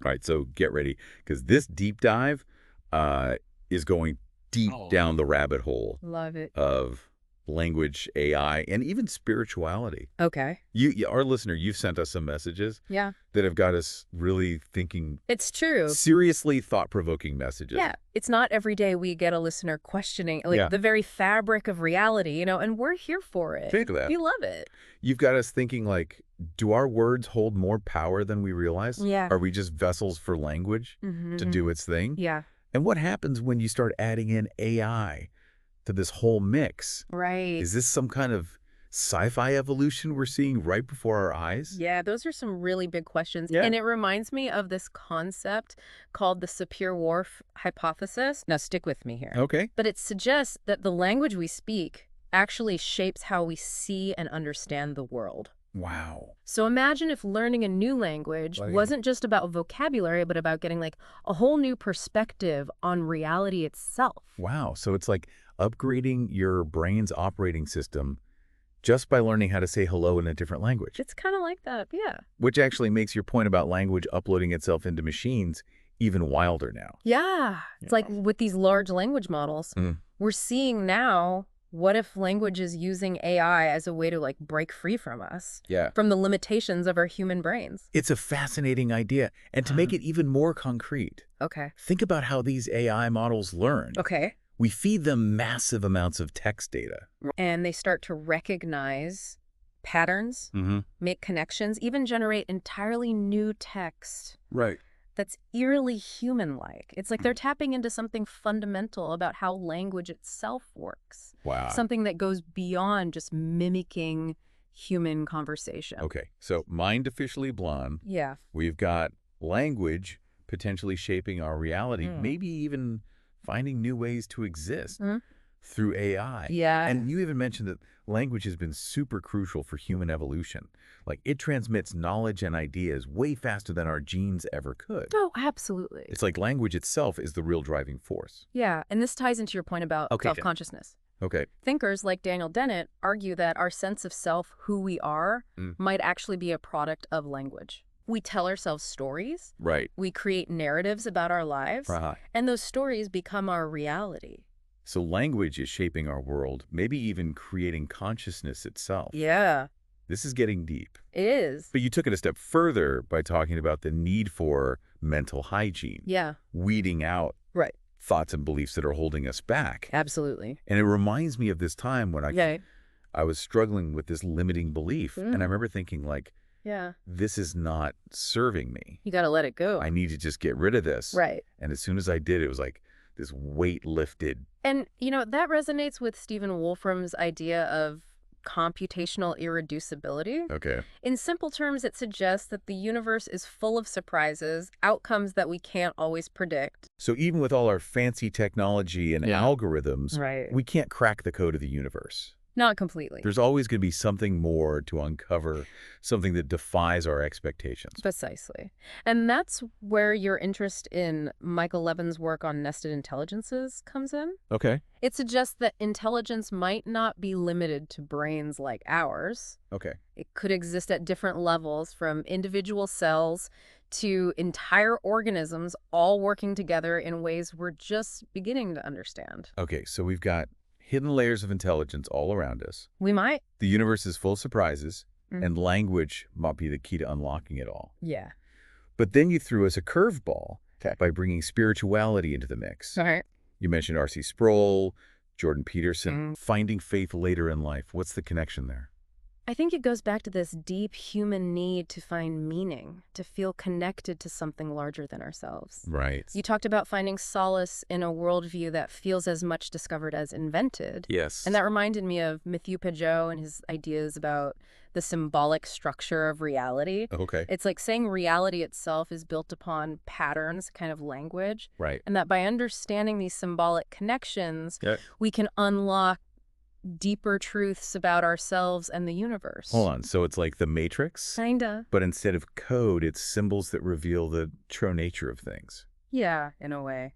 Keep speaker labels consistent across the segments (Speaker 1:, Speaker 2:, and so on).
Speaker 1: All right, so get ready, because this deep dive is going deep down the rabbit hole
Speaker 2: Love it.
Speaker 1: of language, AI, and even spirituality.
Speaker 2: Okay.
Speaker 1: Our listener, you've sent us some messages
Speaker 2: Yeah.
Speaker 1: that have got us really thinking,
Speaker 2: It's true.
Speaker 1: seriously thought-provoking messages.
Speaker 2: Yeah. It's not every day we get a listener questioning
Speaker 1: Yeah.
Speaker 2: the very fabric of reality, and we're here for it.
Speaker 1: Think of that.
Speaker 2: We love it.
Speaker 1: You've got us thinking like, do our words hold more power than we realize?
Speaker 2: Yeah.
Speaker 1: Are we just vessels for language to do its thing?
Speaker 2: Yeah.
Speaker 1: And what happens when you start adding in AI to this whole mix?
Speaker 2: Right.
Speaker 1: Is this some kind of sci-fi evolution we're seeing right before our eyes?
Speaker 2: Yeah, those are some really big questions.
Speaker 1: Yeah.
Speaker 2: And it reminds me of this concept called the Sapir-Whorf hypothesis. Now, stick with me here.
Speaker 1: Okay.
Speaker 2: But it suggests that the language we speak actually shapes how we see and understand the world.
Speaker 1: Wow.
Speaker 2: So imagine if learning a new language wasn't just about vocabulary, but about getting like a whole new perspective on reality itself.
Speaker 1: Wow. So it's like upgrading your brain's operating system just by learning how to say hello in a different language.
Speaker 2: It's kind of like that, yeah.
Speaker 1: Which actually makes your point about language uploading itself into machines even wilder now.
Speaker 2: Yeah. It's like with these large language models, we're seeing now, what if language is using AI as a way to like break free from us?
Speaker 1: Yeah.
Speaker 2: From the limitations of our human brains.
Speaker 1: It's a fascinating idea. And to make it even more concrete,
Speaker 2: Okay.
Speaker 1: think about how these AI models learn.
Speaker 2: Okay.
Speaker 1: We feed them massive amounts of text data.
Speaker 2: And they start to recognize patterns, make connections, even generate entirely new text.
Speaker 1: Right.
Speaker 2: That's eerily human-like. It's like they're tapping into something fundamental about how language itself works.
Speaker 1: Wow.
Speaker 2: Something that goes beyond just mimicking human conversation.
Speaker 1: Okay, so mind officially blown.
Speaker 2: Yeah.
Speaker 1: We've got language potentially shaping our reality, maybe even finding new ways to exist through AI.
Speaker 2: Yeah.
Speaker 1: And you even mentioned that language has been super crucial for human evolution. Like, it transmits knowledge and ideas way faster than our genes ever could.
Speaker 2: Oh, absolutely.
Speaker 1: It's like language itself is the real driving force.
Speaker 2: Yeah, and this ties into your point about self-consciousness.
Speaker 1: Okay.
Speaker 2: Thinkers like Daniel Dennett argue that our sense of self, who we are, might actually be a product of language. We tell ourselves stories.
Speaker 1: Right.
Speaker 2: We create narratives about our lives. And those stories become our reality.
Speaker 1: So language is shaping our world, maybe even creating consciousness itself.
Speaker 2: Yeah.
Speaker 1: This is getting deep.
Speaker 2: It is.
Speaker 1: But you took it a step further by talking about the need for mental hygiene.
Speaker 2: Yeah.
Speaker 1: Weeding out thoughts and beliefs that are holding us back.
Speaker 2: Absolutely.
Speaker 1: And it reminds me of this time when I was struggling with this limiting belief. And I remember thinking, like, this is not serving me.
Speaker 2: You got to let it go.
Speaker 1: I need to just get rid of this.
Speaker 2: Right.
Speaker 1: And as soon as I did, it was like this weight lifted.
Speaker 2: And, that resonates with Stephen Wolfram's idea of computational irreducibility.
Speaker 1: Okay.
Speaker 2: In simple terms, it suggests that the universe is full of surprises, outcomes that we can't always predict.
Speaker 1: So even with all our fancy technology and algorithms, we can't crack the code of the universe.
Speaker 2: Not completely.
Speaker 1: There's always going to be something more to uncover, something that defies our expectations.
Speaker 2: Precisely. And that's where your interest in Michael Levin's work on nested intelligences comes in.
Speaker 1: Okay.
Speaker 2: It suggests that intelligence might not be limited to brains like ours.
Speaker 1: Okay.
Speaker 2: It could exist at different levels, from individual cells to entire organisms, all working together in ways we're just beginning to understand.
Speaker 1: Okay, so we've got hidden layers of intelligence all around us.
Speaker 2: We might.
Speaker 1: The universe is full of surprises, and language might be the key to unlocking it all.
Speaker 2: Yeah.
Speaker 1: But then you threw us a curveball by bringing spirituality into the mix.
Speaker 2: All right.
Speaker 1: You mentioned R.C. Sproul, Jordan Peterson, finding faith later in life. What's the connection there?
Speaker 2: I think it goes back to this deep human need to find meaning, to feel connected to something larger than ourselves.
Speaker 1: Right.
Speaker 2: You talked about finding solace in a worldview that feels as much discovered as invented.
Speaker 1: Yes.
Speaker 2: And that reminded me of Mathieu Pajot and his ideas about the symbolic structure of reality.
Speaker 1: Okay.
Speaker 2: It's like saying reality itself is built upon patterns, kind of language.
Speaker 1: Right.
Speaker 2: And that by understanding these symbolic connections, we can unlock deeper truths about ourselves and the universe.
Speaker 1: Hold on. So it's like the Matrix?
Speaker 2: Kinda.
Speaker 1: But instead of code, it's symbols that reveal the true nature of things.
Speaker 2: Yeah, in a way.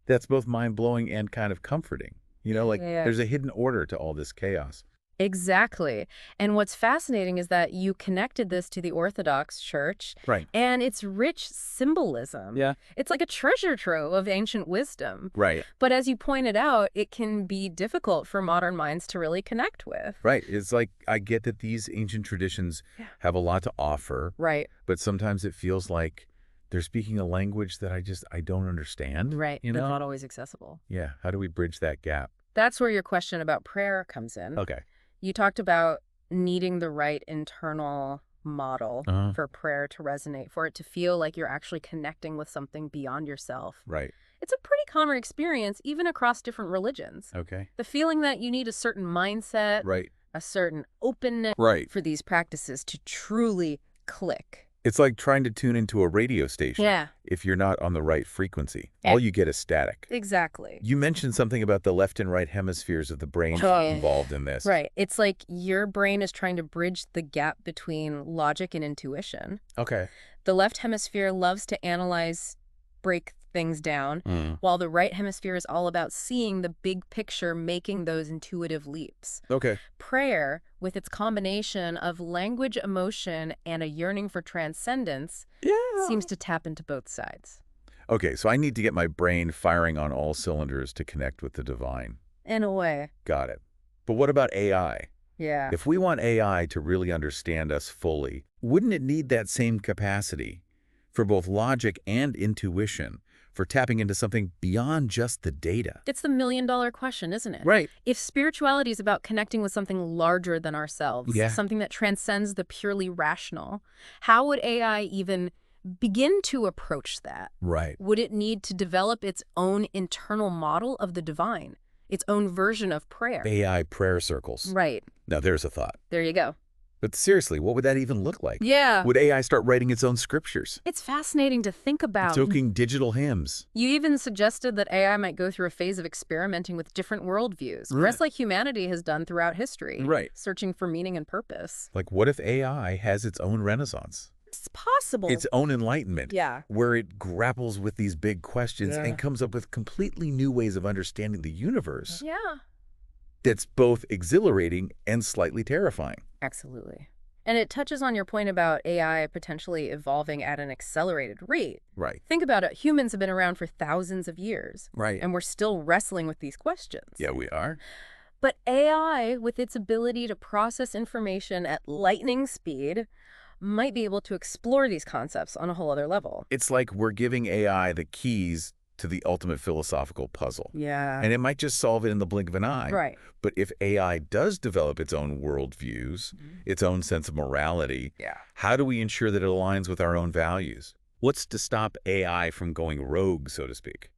Speaker 1: That's both mind-blowing and kind of comforting. There's a hidden order to all this chaos.
Speaker 2: Exactly. And what's fascinating is that you connected this to the Orthodox Church and its rich symbolism.
Speaker 1: Yeah.
Speaker 2: It's like a treasure trove of ancient wisdom.
Speaker 1: Right.
Speaker 2: But as you pointed out, it can be difficult for modern minds to really connect with.
Speaker 1: Right. It's like I get that these ancient traditions have a lot to offer.
Speaker 2: Right.
Speaker 1: But sometimes it feels like they're speaking a language that I don't understand.
Speaker 2: Right.
Speaker 1: You know?
Speaker 2: That's not always accessible.
Speaker 1: Yeah. How do we bridge that gap?
Speaker 2: That's where your question about prayer comes in.
Speaker 1: Okay.
Speaker 2: You talked about needing the right internal model for prayer to resonate, for it to feel like you're actually connecting with something beyond yourself.
Speaker 1: Right.
Speaker 2: It's a pretty common experience, even across different religions.
Speaker 1: Okay.
Speaker 2: The feeling that you need a certain mindset, a certain openness for these practices to truly click.
Speaker 1: It's like trying to tune into a radio station.
Speaker 2: Yeah.
Speaker 1: If you're not on the right frequency, all you get is static.
Speaker 2: Exactly.
Speaker 1: You mentioned something about the left and right hemispheres of the brain involved in this.
Speaker 2: Right. It's like your brain is trying to bridge the gap between logic and intuition.
Speaker 1: Okay.
Speaker 2: The left hemisphere loves to analyze, break things down, while the right hemisphere is all about seeing the big picture, making those intuitive leaps.
Speaker 1: Okay.
Speaker 2: Prayer, with its combination of language, emotion, and a yearning for transcendence, seems to tap into both sides.
Speaker 1: Okay, so I need to get my brain firing on all cylinders to connect with the divine.
Speaker 2: In a way.
Speaker 1: Got it. But what about AI?
Speaker 2: Yeah.
Speaker 1: If we want AI to really understand us fully, wouldn't it need that same capacity for both logic and intuition, for tapping into something beyond just the data?
Speaker 2: It's the million-dollar question, isn't it?
Speaker 1: Right.
Speaker 2: If spirituality is about connecting with something larger than ourselves, something that transcends the purely rational, how would AI even begin to approach that?
Speaker 1: Right.
Speaker 2: Would it need to develop its own internal model of the divine, its own version of prayer?
Speaker 1: AI prayer circles.
Speaker 2: Right.
Speaker 1: Now there's a thought.
Speaker 2: There you go.
Speaker 1: But seriously, what would that even look like?
Speaker 2: Yeah.
Speaker 1: Would AI start writing its own scriptures?
Speaker 2: It's fascinating to think about.
Speaker 1: Toking digital hymns.
Speaker 2: You even suggested that AI might go through a phase of experimenting with different worldviews, just like humanity has done throughout history.
Speaker 1: Right.
Speaker 2: Searching for meaning and purpose.
Speaker 1: Like, what if AI has its own renaissance?
Speaker 2: It's possible.
Speaker 1: Its own enlightenment.
Speaker 2: Yeah.
Speaker 1: Where it grapples with these big questions and comes up with completely new ways of understanding the universe.
Speaker 2: Yeah.
Speaker 1: That's both exhilarating and slightly terrifying.
Speaker 2: Absolutely. And it touches on your point about AI potentially evolving at an accelerated rate.
Speaker 1: Right.
Speaker 2: Think about it. Humans have been around for thousands of years.
Speaker 1: Right.
Speaker 2: And we're still wrestling with these questions.
Speaker 1: Yeah, we are.
Speaker 2: But AI, with its ability to process information at lightning speed, might be able to explore these concepts on a whole other level.
Speaker 1: It's like we're giving AI the keys to the ultimate philosophical puzzle.
Speaker 2: Yeah.
Speaker 1: And it might just solve it in the blink of an eye.
Speaker 2: Right.
Speaker 1: But if AI does develop its own worldviews, its own sense of morality, how do we ensure that it aligns with our own values? What's to stop AI from going rogue, so to speak?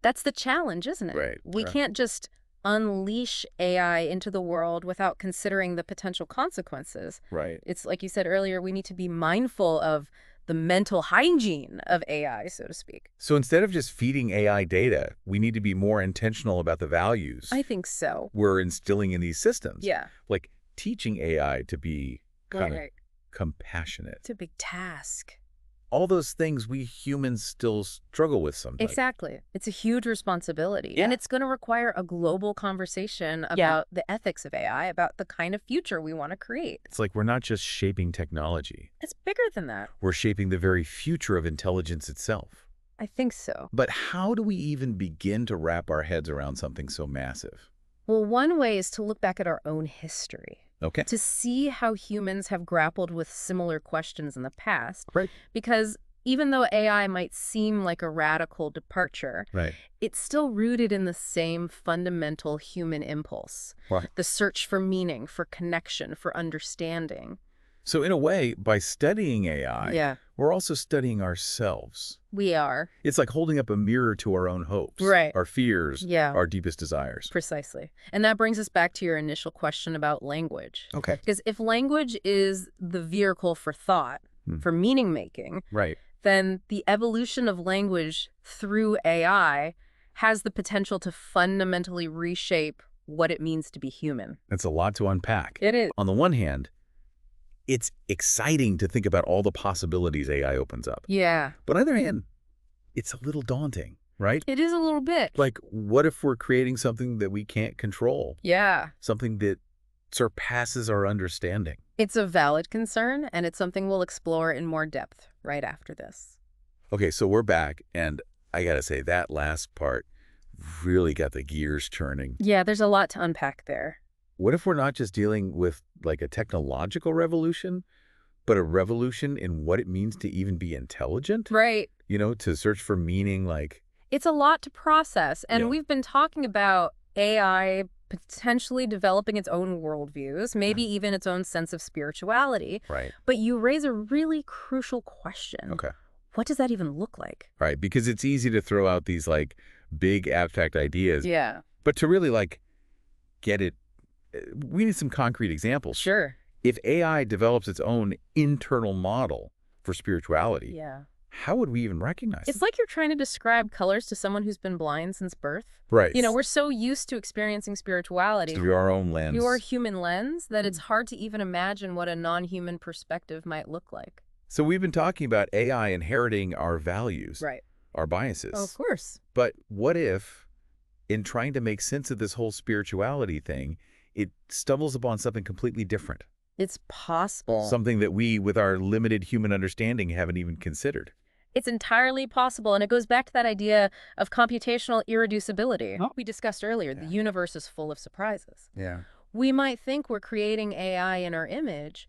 Speaker 2: That's the challenge, isn't it?
Speaker 1: Right.
Speaker 2: We can't just unleash AI into the world without considering the potential consequences.
Speaker 1: Right.
Speaker 2: It's like you said earlier, we need to be mindful of the mental hygiene of AI, so to speak.
Speaker 1: So instead of just feeding AI data, we need to be more intentional about the values
Speaker 2: I think so.
Speaker 1: we're instilling in these systems.
Speaker 2: Yeah.
Speaker 1: Like teaching AI to be kind of
Speaker 2: Right.
Speaker 1: compassionate.
Speaker 2: It's a big task.
Speaker 1: All those things we humans still struggle with sometimes.
Speaker 2: Exactly. It's a huge responsibility.
Speaker 1: Yeah.
Speaker 2: And it's going to require a global conversation about the ethics of AI, about the kind of future we want to create.
Speaker 1: It's like we're not just shaping technology.
Speaker 2: It's bigger than that.
Speaker 1: We're shaping the very future of intelligence itself.
Speaker 2: I think so.
Speaker 1: But how do we even begin to wrap our heads around something so massive?
Speaker 2: Well, one way is to look back at our own history.
Speaker 1: Okay.
Speaker 2: To see how humans have grappled with similar questions in the past.
Speaker 1: Right.
Speaker 2: Because even though AI might seem like a radical departure, it's still rooted in the same fundamental human impulse.
Speaker 1: Right.
Speaker 2: The search for meaning, for connection, for understanding.
Speaker 1: So in a way, by studying AI, we're also studying ourselves.
Speaker 2: We are.
Speaker 1: It's like holding up a mirror to our own hopes, our fears, our deepest desires.
Speaker 2: Precisely. And that brings us back to your initial question about language.
Speaker 1: Okay.
Speaker 2: Because if language is the vehicle for thought, for meaning-making, then the evolution of language through AI has the potential to fundamentally reshape what it means to be human.
Speaker 1: That's a lot to unpack.
Speaker 2: It is.
Speaker 1: On the one hand, it's exciting to think about all the possibilities AI opens up.
Speaker 2: Yeah.
Speaker 1: But on the other hand, it's a little daunting, right?
Speaker 2: It is a little bit.
Speaker 1: Like, what if we're creating something that we can't control?
Speaker 2: Yeah.
Speaker 1: Something that surpasses our understanding.
Speaker 2: It's a valid concern, and it's something we'll explore in more depth right after this.
Speaker 1: Okay, so we're back, and I gotta say, that last part really got the gears turning.
Speaker 2: Yeah, there's a lot to unpack there.
Speaker 1: What if we're not just dealing with, like, a technological revolution, but a revolution in what it means to even be intelligent?
Speaker 2: Right.
Speaker 1: You know, to search for meaning, like...
Speaker 2: It's a lot to process, and
Speaker 1: Yeah.
Speaker 2: we've been talking about AI potentially developing its own worldviews, maybe even its own sense of spirituality.
Speaker 1: Right.
Speaker 2: But you raise a really crucial question.
Speaker 1: Okay.
Speaker 2: What does that even look like?
Speaker 1: Right, because it's easy to throw out these, like, big abstract ideas.
Speaker 2: Yeah.
Speaker 1: But to really, like, get it, we need some concrete examples.
Speaker 2: Sure.
Speaker 1: If AI develops its own internal model for spirituality,
Speaker 2: Yeah.
Speaker 1: how would we even recognize
Speaker 2: It's
Speaker 1: it?
Speaker 2: like you're trying to describe colors to someone who's been blind since birth.
Speaker 1: Right.
Speaker 2: You know, we're so used to experiencing spirituality
Speaker 1: Through our own lens.
Speaker 2: through our human lens that it's hard to even imagine what a non-human perspective might look like.
Speaker 1: So we've been talking about AI inheriting our values,
Speaker 2: Right.
Speaker 1: our biases.
Speaker 2: Oh, of course.
Speaker 1: But what if, in trying to make sense of this whole spirituality thing, it stumbles upon something completely different?
Speaker 2: It's possible.
Speaker 1: Something that we, with our limited human understanding, haven't even considered.
Speaker 2: It's entirely possible, and it goes back to that idea of computational irreducibility we discussed earlier.
Speaker 1: Yeah.
Speaker 2: The universe is full of surprises.
Speaker 1: Yeah.
Speaker 2: We might think we're creating AI in our image,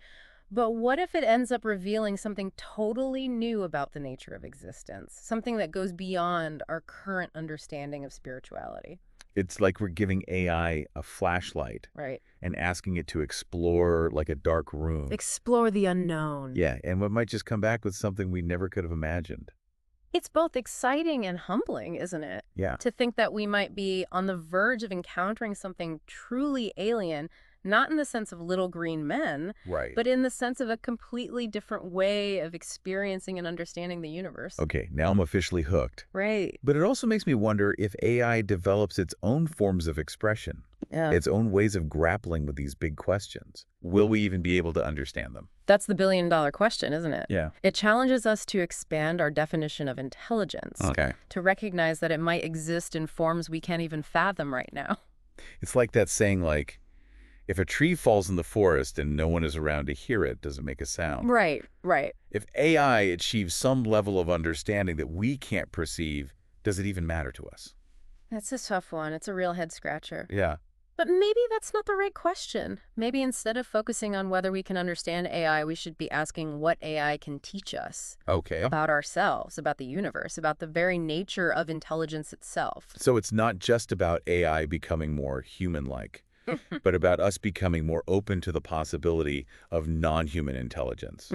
Speaker 2: but what if it ends up revealing something totally new about the nature of existence, something that goes beyond our current understanding of spirituality?
Speaker 1: It's like we're giving AI a flashlight
Speaker 2: Right.
Speaker 1: and asking it to explore, like, a dark room.
Speaker 2: Explore the unknown.
Speaker 1: Yeah, and we might just come back with something we never could have imagined.
Speaker 2: It's both exciting and humbling, isn't it?
Speaker 1: Yeah.
Speaker 2: To think that we might be on the verge of encountering something truly alien, not in the sense of little green men,
Speaker 1: Right.
Speaker 2: but in the sense of a completely different way of experiencing and understanding the universe.
Speaker 1: Okay, now I'm officially hooked.
Speaker 2: Right.
Speaker 1: But it also makes me wonder if AI develops its own forms of expression,
Speaker 2: Yeah.
Speaker 1: its own ways of grappling with these big questions. Will we even be able to understand them?
Speaker 2: That's the billion-dollar question, isn't it?
Speaker 1: Yeah.
Speaker 2: It challenges us to expand our definition of intelligence,
Speaker 1: Okay.
Speaker 2: to recognize that it might exist in forms we can't even fathom right now.
Speaker 1: It's like that saying, like, if a tree falls in the forest and no one is around to hear it, does it make a sound?
Speaker 2: Right, right.
Speaker 1: If AI achieves some level of understanding that we can't perceive, does it even matter to us?
Speaker 2: That's a tough one. It's a real head-scratcher.
Speaker 1: Yeah.
Speaker 2: But maybe that's not the right question. Maybe instead of focusing on whether we can understand AI, we should be asking what AI can teach us
Speaker 1: Okay.
Speaker 2: about ourselves, about the universe, about the very nature of intelligence itself.
Speaker 1: So it's not just about AI becoming more human-like, but about us becoming more open to the possibility of non-human intelligence,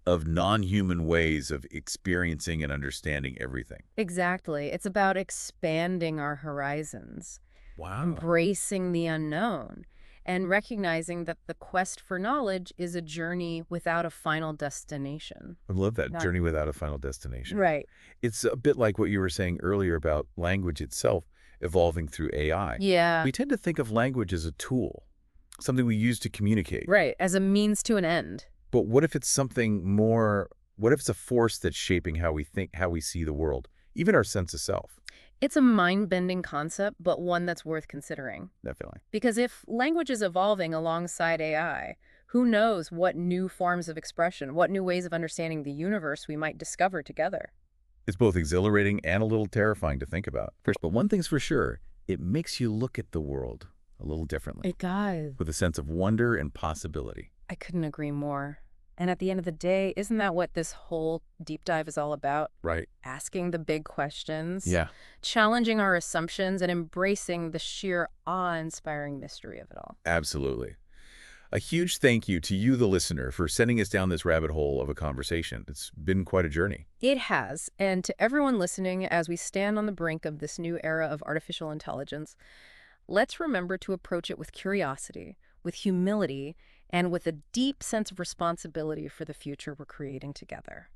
Speaker 1: of non-human ways of experiencing and understanding everything.
Speaker 2: Exactly. It's about expanding our horizons,
Speaker 1: Wow.
Speaker 2: embracing the unknown, and recognizing that the quest for knowledge is a journey without a final destination.
Speaker 1: I love that,
Speaker 2: Not-
Speaker 1: journey without a final destination.
Speaker 2: Right.
Speaker 1: It's a bit like what you were saying earlier about language itself evolving through AI.
Speaker 2: Yeah.
Speaker 1: We tend to think of language as a tool, something we use to communicate.
Speaker 2: Right. As a means to an end.
Speaker 1: But what if it's something more, what if it's a force that's shaping how we think, how we see the world, even our sense of self?
Speaker 2: It's a mind-bending concept, but one that's worth considering.
Speaker 1: Definitely.
Speaker 2: Because if language is evolving alongside AI, who knows what new forms of expression, what new ways of understanding the universe we might discover together.
Speaker 1: It's both exhilarating and a little terrifying to think about. But one thing's for sure, it makes you look at the world a little differently,
Speaker 2: It does.
Speaker 1: with a sense of wonder and possibility.
Speaker 2: I couldn't agree more. And at the end of the day, isn't that what this whole deep dive is all about?
Speaker 1: Right.
Speaker 2: Asking the big questions,
Speaker 1: Yeah.
Speaker 2: challenging our assumptions, and embracing the sheer awe-inspiring mystery of it all.
Speaker 1: Absolutely. A huge thank you to you, the listener, for sending us down this rabbit hole of a conversation. It's been quite a journey.
Speaker 2: It has. And to everyone listening, as we stand on the brink of this new era of artificial intelligence, let's remember to approach it with curiosity, with humility, and with a deep sense of responsibility for the future we're creating together.